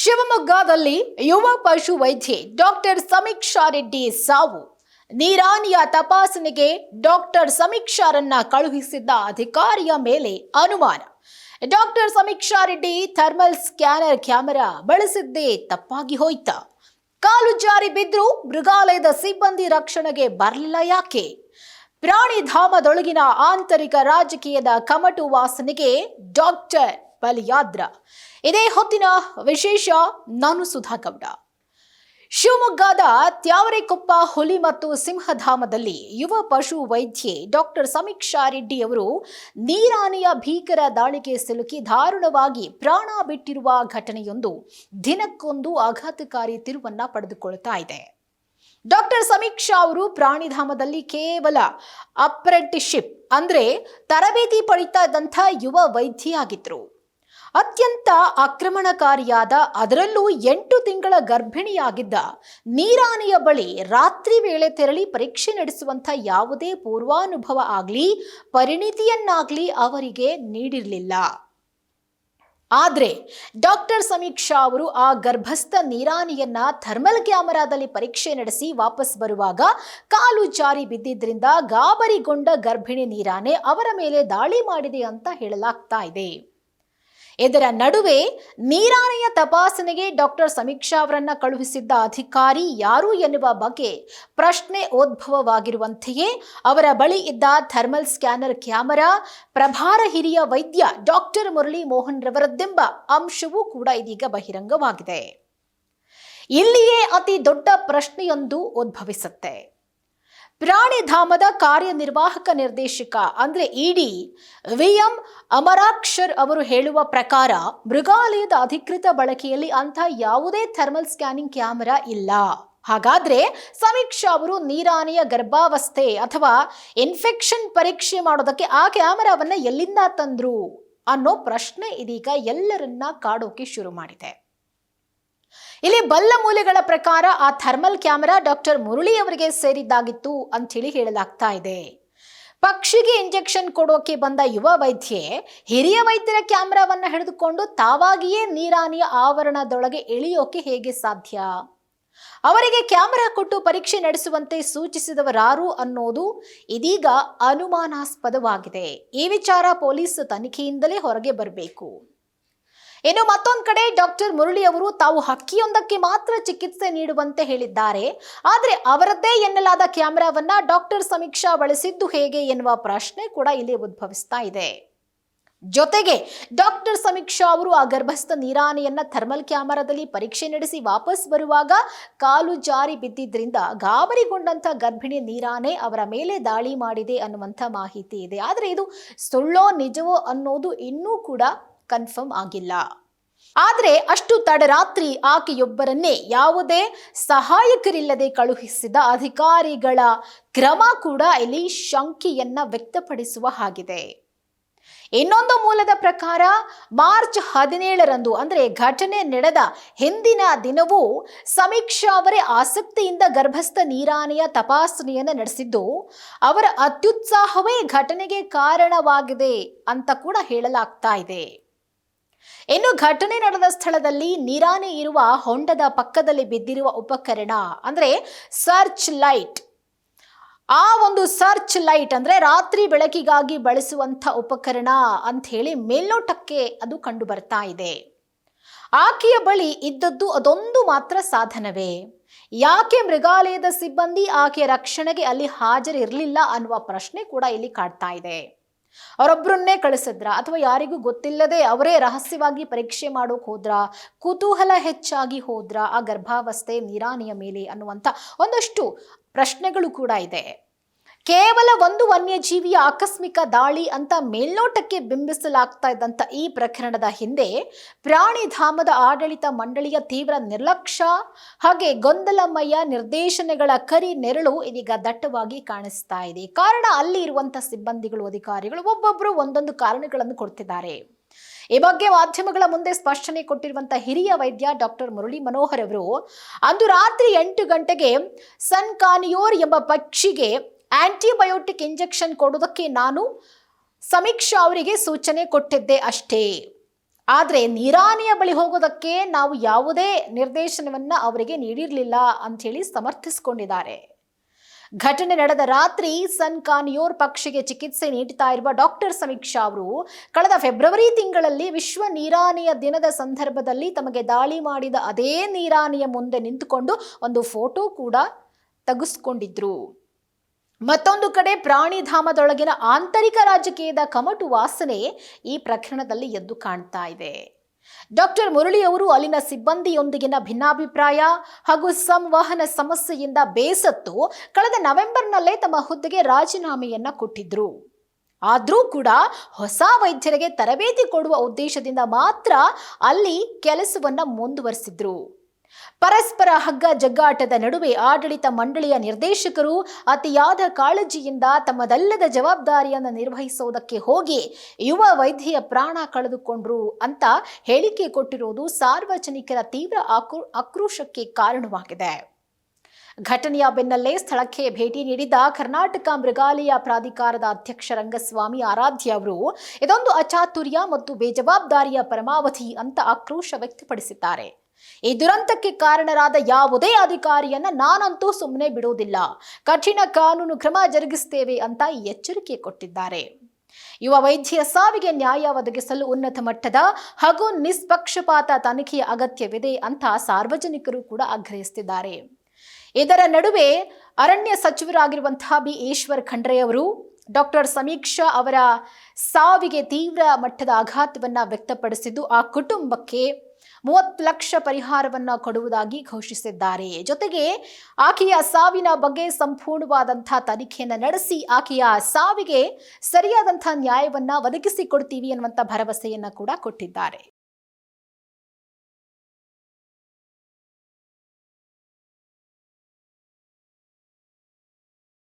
ಶಿವಮೊಗ್ಗದಲ್ಲಿ ಯುವ ಪಶು ವೈದ್ಯೆ ಡಾಕ್ಟರ್ ಸಮೀಕ್ಷಾ ರೆಡ್ಡಿ ಸಾವು. ನೀರಾನಿಯ ತಪಾಸಣೆಗೆ ಡಾಕ್ಟರ್ ಸಮೀಕ್ಷಾರನ್ನ ಕಳುಹಿಸಿದ್ದ ಅಧಿಕಾರಿಯ ಮೇಲೆ ಅನುಮಾನ. ಡಾಕ್ಟರ್ ಸಮೀಕ್ಷಾ ರೆಡ್ಡಿ ಥರ್ಮಲ್ ಸ್ಕ್ಯಾನರ್ ಕ್ಯಾಮೆರಾ ಬಳಸಿದ್ದೇ ತಪ್ಪಾಗಿ ಹೋಯ್ತಾ? ಕಾಲು ಜಾರಿ ಬಿದ್ರೂ ಮೃಗಾಲಯದ ಸಿಬ್ಬಂದಿ ರಕ್ಷಣೆಗೆ ಬರಲಿಲ್ಲ ಯಾಕೆ? ಪ್ರಾಣಿಧಾಮದೊಳಗಿನ ಆಂತರಿಕ ರಾಜಕೀಯದ ಕಮಟು ವಾಸನೆಗೆ ಡಾಕ್ಟರ್ ಬಲಿಯಾದ್ರ? ಇದೇ ಹೊತ್ತಿನ ವಿಶೇಷ. ನಾನು ಸುಧಾ ಗೌಡ. ಶಿವಮೊಗ್ಗದ ತ್ಯಾವರೆಕೊಪ್ಪ ಹುಲಿ ಮತ್ತು ಸಿಂಹಧಾಮದಲ್ಲಿ ಯುವ ಪಶು ವೈದ್ಯೆ ಡಾಕ್ಟರ್ ಸಮೀಕ್ಷಾ ರೆಡ್ಡಿ ಅವರು ನೀರಾನೆಯ ಭೀಕರ ದಾಳಿಗೆ ಸಿಲುಕಿ ದಾರುಣವಾಗಿ ಪ್ರಾಣ ಬಿಟ್ಟಿರುವ ಘಟನೆಯೊಂದು ದಿನಕ್ಕೊಂದು ಆಘಾತಕಾರಿ ತಿರುವನ್ನ ಪಡೆದುಕೊಳ್ತಾ ಇದೆ. ಡಾಕ್ಟರ್ ಸಮೀಕ್ಷಾ ಅವರು ಪ್ರಾಣಿಧಾಮದಲ್ಲಿ ಕೇವಲ ಅಪ್ರೆಂಟಿಸ್ಶಿಪ್ ಅಂದ್ರೆ ತರಬೇತಿ ಪಡಿತಾ ಇದ್ದಂಥ ಯುವ ವೈದ್ಯೆಯಾಗಿದ್ರು. ಅತ್ಯಂತ ಆಕ್ರಮಣಕಾರಿಯಾದ, ಅದರಲ್ಲೂ 8 ತಿಂಗಳ ಗರ್ಭಿಣಿಯಾಗಿದ್ದ ನೀರಾನೆಯ ಬಳಿ ರಾತ್ರಿ ವೇಳೆ ತೆರಳಿ ಪರೀಕ್ಷೆ ನಡೆಸುವಂಥ ಯಾವುದೇ ಪೂರ್ವಾನುಭವ ಆಗ್ಲಿ ಪರಿಣಿತಿಯನ್ನಾಗ್ಲಿ ಅವರಿಗೆ ನೀಡಿರಲಿಲ್ಲ. ಆದರೆ ಡಾಕ್ಟರ್ ಸಮೀಕ್ಷಾ ಅವರು ಆ ಗರ್ಭಸ್ಥ ನೀರಾನೆಯನ್ನ ಥರ್ಮಲ್ ಕ್ಯಾಮೆರಾದಲ್ಲಿ ಪರೀಕ್ಷೆ ನಡೆಸಿ ವಾಪಸ್ ಬರುವಾಗ ಕಾಲು ಜಾರಿ ಬಿದ್ದಿದ್ರಿಂದ ಗಾಬರಿಗೊಂಡ ಗರ್ಭಿಣಿ ನೀರಾನೆ ಅವರ ಮೇಲೆ ದಾಳಿ ಮಾಡಿದೆ ಅಂತ ಹೇಳಲಾಗ್ತಾ ಇದೆ. ಇದರ ನಡುವೆ ನೀರಾನೆಯ ತಪಾಸಣೆಗೆ ಡಾಕ್ಟರ್ ಸಮೀಕ್ಷಾ ಅವರನ್ನ ಕಳುಹಿಸಿದ್ದ ಅಧಿಕಾರಿ ಯಾರು ಎನ್ನುವ ಬಗ್ಗೆ ಪ್ರಶ್ನೆ ಉದ್ಭವವಾಗಿರುವಂತೆಯೇ ಅವರ ಬಳಿ ಇದ್ದ ಥರ್ಮಲ್ ಸ್ಕ್ಯಾನರ್ ಕ್ಯಾಮೆರಾ ಪ್ರಭಾರ ಹಿರಿಯ ವೈದ್ಯ ಡಾಕ್ಟರ್ ಮುರಳಿ ಮೋಹನ್ ರವರದ್ದೆಂಬ ಅಂಶವೂ ಕೂಡ ಇದೀಗ ಬಹಿರಂಗವಾಗಿದೆ. ಇಲ್ಲಿಯೇ ಅತಿ ದೊಡ್ಡ ಪ್ರಶ್ನೆಯೊಂದು ಉದ್ಭವಿಸುತ್ತೆ. ಪ್ರಾಣಿಧಾಮದ ಕಾರ್ಯನಿರ್ವಾಹಕ ನಿರ್ದೇಶಕ ಅಂದ್ರೆ ಇಡಿ ವಿಎಂ ಅಮರಾಕ್ಷರ್ ಅವರು ಹೇಳುವ ಪ್ರಕಾರ ಮೃಗಾಲಯದ ಅಧಿಕೃತ ಬಳಕೆಯಲ್ಲಿ ಅಂಥ ಯಾವುದೇ ಥರ್ಮಲ್ ಸ್ಕ್ಯಾನಿಂಗ್ ಕ್ಯಾಮೆರಾ ಇಲ್ಲ. ಹಾಗಾದ್ರೆ ಸಮೀಕ್ಷಾ ಅವರು ನೀರಾನೆಯ ಗರ್ಭಾವಸ್ಥೆ ಅಥವಾ ಇನ್ಫೆಕ್ಷನ್ ಪರೀಕ್ಷೆ ಮಾಡೋದಕ್ಕೆ ಆ ಕ್ಯಾಮೆರಾವನ್ನ ಎಲ್ಲಿಂದ ತಂದ್ರು ಅನ್ನೋ ಪ್ರಶ್ನೆ ಇದೀಗ ಎಲ್ಲರನ್ನ ಕಾಡೋಕೆ ಶುರು ಮಾಡಿದೆ. ಇಲ್ಲಿ ಬಲ್ಲ ಮೂಲೆಗಳ ಪ್ರಕಾರ ಆ ಥರ್ಮಲ್ ಕ್ಯಾಮೆರಾ ಡಾಕ್ಟರ್ ಮುರಳಿ ಅವರಿಗೆ ಸೇರಿದ್ದಾಗಿತ್ತು ಅಂಥೇಳಿ ಹೇಳಲಾಗ್ತಾ ಇದೆ. ಪಕ್ಷಿಗೆ ಇಂಜೆಕ್ಷನ್ ಕೊಡೋಕೆ ಬಂದ ಯುವ ವೈದ್ಯೆ ಹಿರಿಯ ವೈದ್ಯರ ಕ್ಯಾಮೆರಾವನ್ನ ಹಿಡಿದುಕೊಂಡು ತಾವಾಗಿಯೇ ನೀರಾನೆಯ ಆವರಣದೊಳಗೆ ಇಳಿಯೋಕೆ ಹೇಗೆ ಸಾಧ್ಯ? ಅವರಿಗೆ ಕ್ಯಾಮೆರಾ ಕೊಟ್ಟು ಪರೀಕ್ಷೆ ನಡೆಸುವಂತೆ ಸೂಚಿಸಿದವರಾರು ಅನ್ನೋದು ಇದೀಗ ಅನುಮಾನಾಸ್ಪದವಾಗಿದೆ. ಈ ವಿಚಾರ ಪೊಲೀಸ್ ತನಿಖೆಯಿಂದಲೇ ಹೊರಗೆ ಬರಬೇಕು. ಇನ್ನು ಮತ್ತೊಂದು ಕಡೆ ಡಾಕ್ಟರ್ ಮುರಳಿ ಅವರು ತಾವು ಹಕ್ಕಿಯೊಂದಕ್ಕೆ ಮಾತ್ರ ಚಿಕಿತ್ಸೆ ನೀಡುವಂತೆ ಹೇಳಿದ್ದಾರೆ. ಆದರೆ ಅವರದ್ದೇ ಎನ್ನಲಾದ ಕ್ಯಾಮೆರಾವನ್ನ ಡಾಕ್ಟರ್ ಸಮೀಕ್ಷಾ ಬಳಸಿದ್ದು ಹೇಗೆ ಎನ್ನುವ ಪ್ರಶ್ನೆ ಕೂಡ ಇಲ್ಲಿ ಉದ್ಭವಿಸ್ತಾ ಇದೆ. ಜೊತೆಗೆ ಡಾಕ್ಟರ್ ಸಮೀಕ್ಷಾ ಅವರು ಆ ಗರ್ಭಸ್ಥ ನೀರಾನೆಯನ್ನ ಥರ್ಮಲ್ ಕ್ಯಾಮೆರಾದಲ್ಲಿ ಪರೀಕ್ಷೆ ನಡೆಸಿ ವಾಪಸ್ ಬರುವಾಗ ಕಾಲು ಜಾರಿ ಬಿದ್ದಿದ್ರಿಂದ ಗಾಬರಿಗೊಂಡಂತ ಗರ್ಭಿಣಿ ನೀರಾನೆ ಅವರ ಮೇಲೆ ದಾಳಿ ಮಾಡಿದೆ ಅನ್ನುವಂಥ ಮಾಹಿತಿ ಇದೆ. ಆದರೆ ಇದು ಸುಳ್ಳೋ ನಿಜವೋ ಅನ್ನೋದು ಇನ್ನೂ ಕೂಡ ಕನ್ಫರ್ಮ್ ಆಗಿಲ್ಲ. ಆದರೆ ಅಷ್ಟು ತಡರಾತ್ರಿ ಆಕೆಯೊಬ್ಬರನ್ನೇ ಯಾವುದೇ ಸಹಾಯಕರಿಲ್ಲದೆ ಕಳುಹಿಸಿದ ಅಧಿಕಾರಿಗಳ ಕ್ರಮ ಕೂಡ ಇಲ್ಲಿ ಶಂಕೆಯನ್ನ ವ್ಯಕ್ತಪಡಿಸುವ ಹಾಗಿದೆ. ಇನ್ನೊಂದು ಮೂಲದ ಪ್ರಕಾರ ಮಾರ್ಚ್ 17ರಂದು ಅಂದ್ರೆ ಘಟನೆ ನಡೆದ ಹಿಂದಿನ ದಿನವೂ ಸಮೀಕ್ಷಾ ಅವರೇ ಆಸಕ್ತಿಯಿಂದ ಗರ್ಭಸ್ಥ ನೀರಾನೆಯ ತಪಾಸಣೆಯನ್ನು ನಡೆಸಿದ್ದು ಅವರ ಅತ್ಯುತ್ಸಾಹವೇ ಘಟನೆಗೆ ಕಾರಣವಾಗಿದೆ ಅಂತ ಕೂಡ ಹೇಳಲಾಗ್ತಾ ಇದೆ. ಇನ್ನು ಘಟನೆ ನಡೆದ ಸ್ಥಳದಲ್ಲಿ ನೀರಾನೆ ಇರುವ ಹೊಂಡದ ಪಕ್ಕದಲ್ಲಿ ಬಿದ್ದಿರುವ ಉಪಕರಣ ಅಂದ್ರೆ ಸರ್ಚ್ ಲೈಟ್, ಆ ಒಂದು ಸರ್ಚ್ ಲೈಟ್ ಅಂದ್ರೆ ರಾತ್ರಿ ಬೆಳಕಿಗಾಗಿ ಬಳಸುವಂಥ ಉಪಕರಣ ಅಂತ ಹೇಳಿ ಮೇಲ್ನೋಟಕ್ಕೆ ಅದು ಕಂಡು ಬರ್ತಾ ಇದೆ. ಆಕೆಯ ಬಳಿ ಇದ್ದದ್ದು ಅದೊಂದು ಮಾತ್ರ ಸಾಧನವೇ? ಯಾಕೆ ಮೃಗಾಲಯದ ಸಿಬ್ಬಂದಿ ಆಕೆಯ ರಕ್ಷಣೆಗೆ ಅಲ್ಲಿ ಹಾಜರಿರಲಿಲ್ಲ ಅನ್ನುವ ಪ್ರಶ್ನೆ ಕೂಡ ಇಲ್ಲಿ ಕಾಡ್ತಾ ಇದೆ. ಅವರೊಬ್ಬರನ್ನೇ ಕಳಿಸಿದ್ರ ಅಥವಾ ಯಾರಿಗೂ ಗೊತ್ತಿಲ್ಲದೆ ಅವರೇ ರಹಸ್ಯವಾಗಿ ಪರೀಕ್ಷೆ ಮಾಡೋಕೆ ಹೋದ್ರ? ಕುತೂಹಲ ಹೆಚ್ಚಾಗಿ ಹೋದ್ರ ಆ ಗರ್ಭಾವಸ್ಥೆ ನೀರಾನೆಯ ಮೇಲೆ ಅನ್ನುವಂಥ ಒಂದಷ್ಟು ಪ್ರಶ್ನೆಗಳು ಕೂಡ ಇದೆ. ಕೇವಲ ಒಂದು ವನ್ಯಜೀವಿಯ ಆಕಸ್ಮಿಕ ದಾಳಿ ಅಂತ ಮೇಲ್ನೋಟಕ್ಕೆ ಬಿಂಬಿಸಲಾಗ್ತಾ ಇದ್ದಂಥ ಈ ಪ್ರಕರಣದ ಹಿಂದೆ ಪ್ರಾಣಿಧಾಮದ ಆಡಳಿತ ಮಂಡಳಿಯ ತೀವ್ರ ನಿರ್ಲಕ್ಷ್ಯ ಹಾಗೆ ಗೊಂದಲಮಯ ನಿರ್ದೇಶನಗಳ ಕರಿ ನೆರಳು ಇದೀಗ ದಟ್ಟವಾಗಿ ಕಾಣಿಸ್ತಾ ಇದೆ. ಕಾರಣ ಅಲ್ಲಿ ಇರುವಂಥ ಸಿಬ್ಬಂದಿಗಳು, ಅಧಿಕಾರಿಗಳು ಒಬ್ಬೊಬ್ಬರು ಒಂದೊಂದು ಕಾರಣಗಳನ್ನು ಕೊಡ್ತಿದ್ದಾರೆ. ಈ ಬಗ್ಗೆ ಮಾಧ್ಯಮಗಳ ಮುಂದೆ ಸ್ಪಷ್ಟನೆ ಕೊಟ್ಟಿರುವಂತಹ ಹಿರಿಯ ವೈದ್ಯ ಡಾಕ್ಟರ್ ಮುರಳಿ ಮನೋಹರ್ ಅವರು ಅಂದು ರಾತ್ರಿ 8 ಗಂಟೆಗೆ ಸನ್ಕಾನಿಯೋರ್ ಎಂಬ ಪಕ್ಷಿಗೆ ಆಂಟಿಬಯೋಟಿಕ್ ಇಂಜೆಕ್ಷನ್ ಕೊಡೋದಕ್ಕೆ ನಾನು ಸಮೀಕ್ಷಾ ಅವರಿಗೆ ಸೂಚನೆ ಕೊಟ್ಟಿದ್ದೆ ಅಷ್ಟೇ. ಆದರೆ ನಿರಾಣಿಯ ಬಳಿ ಹೋಗೋದಕ್ಕೆ ನಾವು ಯಾವುದೇ ನಿರ್ದೇಶನವನ್ನ ಅವರಿಗೆ ನೀಡಿರಲಿಲ್ಲ ಅಂತ ಹೇಳಿ ಸಮರ್ಥಿಸಿಕೊಂಡಿದ್ದಾರೆ. ಘಟನೆ ನಡೆದ ರಾತ್ರಿ ಸನ್ ಕಾನಿಯೋರ್ ಪಕ್ಷಿಗೆ ಚಿಕಿತ್ಸೆ ನೀಡುತ್ತಾ ಇರುವ ಡಾಕ್ಟರ್ ಸಮೀಕ್ಷಾ ಅವರು ಕಳೆದ ಫೆಬ್ರವರಿ ತಿಂಗಳಲ್ಲಿ ವಿಶ್ವ ನೀರಾಣಿಯ ದಿನದ ಸಂದರ್ಭದಲ್ಲಿ ತಮಗೆ ದಾಳಿ ಮಾಡಿದ ಅದೇ ನೀರಾಣಿಯ ಮುಂದೆ ನಿಂತುಕೊಂಡು ಒಂದು ಫೋಟೋ ಕೂಡ ತೆಗೆದುಕೊಂಡಿದ್ರು. ಮತ್ತೊಂದು ಕಡೆ ಪ್ರಾಣಿಧಾಮದೊಳಗಿನ ಆಂತರಿಕ ರಾಜಕೀಯದ ಕಮಟು ವಾಸನೆ ಈ ಪ್ರಕರಣದಲ್ಲಿ ಎದ್ದು ಕಾಣ್ತಾ ಇದೆ. ಡಾಕ್ಟರ್ ಮುರಳಿ ಅವರು ಅಲ್ಲಿನ ಸಿಬ್ಬಂದಿಯೊಂದಿಗಿನ ಭಿನ್ನಾಭಿಪ್ರಾಯ ಹಾಗೂ ಸಂವಹನ ಸಮಸ್ಯೆಯಿಂದ ಬೇಸತ್ತು ಕಳೆದ ನವೆಂಬರ್ನಲ್ಲೇ ತಮ್ಮ ಹುದ್ದೆಗೆ ರಾಜೀನಾಮೆಯನ್ನ ಕೊಟ್ಟಿದ್ರು. ಆದರೂ ಕೂಡ ಹೊಸ ವೈದ್ಯರಿಗೆ ತರಬೇತಿ ಕೊಡುವ ಉದ್ದೇಶದಿಂದ ಮಾತ್ರ ಅಲ್ಲಿ ಕೆಲಸವನ್ನ ಮುಂದುವರಿಸಿದ್ರು. ಪರಸ್ಪರ ಹಗ್ಗ ಜಗ್ಗಾಟದ ನಡುವೆ ಆಡಳಿತ ಮಂಡಳಿಯ ನಿರ್ದೇಶಕರು ಅತಿಯಾದ ಕಾಳಜಿಯಿಂದ ತಮ್ಮದಲ್ಲದ ಜವಾಬ್ದಾರಿಯನ್ನು ನಿರ್ವಹಿಸುವುದಕ್ಕೆ ಹೋಗಿ ಯುವ ವೈದ್ಯೆಯ ಪ್ರಾಣ ಕಳೆದುಕೊಂಡ್ರು ಅಂತ ಹೇಳಿಕೆ ಕೊಟ್ಟಿರುವುದು ಸಾರ್ವಜನಿಕರ ತೀವ್ರ ಆಕ್ರೋಶಕ್ಕೆ ಕಾರಣವಾಗಿದೆ. ಘಟನೆಯ ಬೆನ್ನಲ್ಲೇ ಸ್ಥಳಕ್ಕೆ ಭೇಟಿ ನೀಡಿದ ಕರ್ನಾಟಕ ಮೃಗಾಲಯ ಪ್ರಾಧಿಕಾರದ ಅಧ್ಯಕ್ಷ ರಂಗಸ್ವಾಮಿ ಆರಾಧ್ಯ ಅವರು ಇದೊಂದು ಅಚಾತುರ್ಯ ಮತ್ತು ಬೇಜವಾಬ್ದಾರಿಯ ಪರಮಾವಧಿ ಅಂತ ಆಕ್ರೋಶ ವ್ಯಕ್ತಪಡಿಸಿದ್ದಾರೆ. ಈ ದುರಂತಕ್ಕೆ ಕಾರಣರಾದ ಯಾವುದೇ ಅಧಿಕಾರಿಯನ್ನ ನಾನಂತೂ ಸುಮ್ಮನೆ ಬಿಡುವುದಿಲ್ಲ, ಕಠಿಣ ಕಾನೂನು ಕ್ರಮ ಜರುಗಿಸುತ್ತೇವೆ ಅಂತ ಎಚ್ಚರಿಕೆ ಕೊಟ್ಟಿದ್ದಾರೆ. ಯುವ ವೈದ್ಯೆಯ ಸಾವಿಗೆ ನ್ಯಾಯ ಒದಗಿಸಲು ಉನ್ನತ ಮಟ್ಟದ ಹಾಗೂ ನಿಷ್ಪಕ್ಷಪಾತ ತನಿಖೆಯ ಅಗತ್ಯವಿದೆ ಅಂತ ಸಾರ್ವಜನಿಕರು ಕೂಡ ಆಗ್ರಹಿಸುತ್ತಿದ್ದಾರೆ. ಇದರ ನಡುವೆ ಅರಣ್ಯ ಸಚಿವರಾಗಿರುವಂತಹ ಬಿ ಈಶ್ವರ್ ಖಂಡ್ರೆ ಅವರು ಡಾಕ್ಟರ್ ಸಮೀಕ್ಷಾ ಅವರ ಸಾವಿಗೆ ತೀವ್ರ ಮಟ್ಟದ ಆಘಾತವನ್ನ ವ್ಯಕ್ತಪಡಿಸಿದ್ದು ಆ ಕುಟುಂಬಕ್ಕೆ 30 ಲಕ್ಷ ಪರಿಹಾರವನ್ನ ಕೊಡುವುದಾಗಿ ಘೋಷಿಸಿದ್ದಾರೆ. ಜೊತೆಗೆ ಆಕೆಯ ಸಾವಿನ ಬಗ್ಗೆ ಸಂಪೂರ್ಣವಾದಂತಹ ತನಿಖೆಯನ್ನು ನಡೆಸಿ ಆಕೆಯ ಸಾವಿಗೆ ಸರಿಯಾದಂತಹ ನ್ಯಾಯವನ್ನ ಒದಗಿಸಿಕೊಡ್ತೀವಿ ಅನ್ನುವಂಥ ಭರವಸೆಯನ್ನ ಕೂಡ ಕೊಟ್ಟಿದ್ದಾರೆ.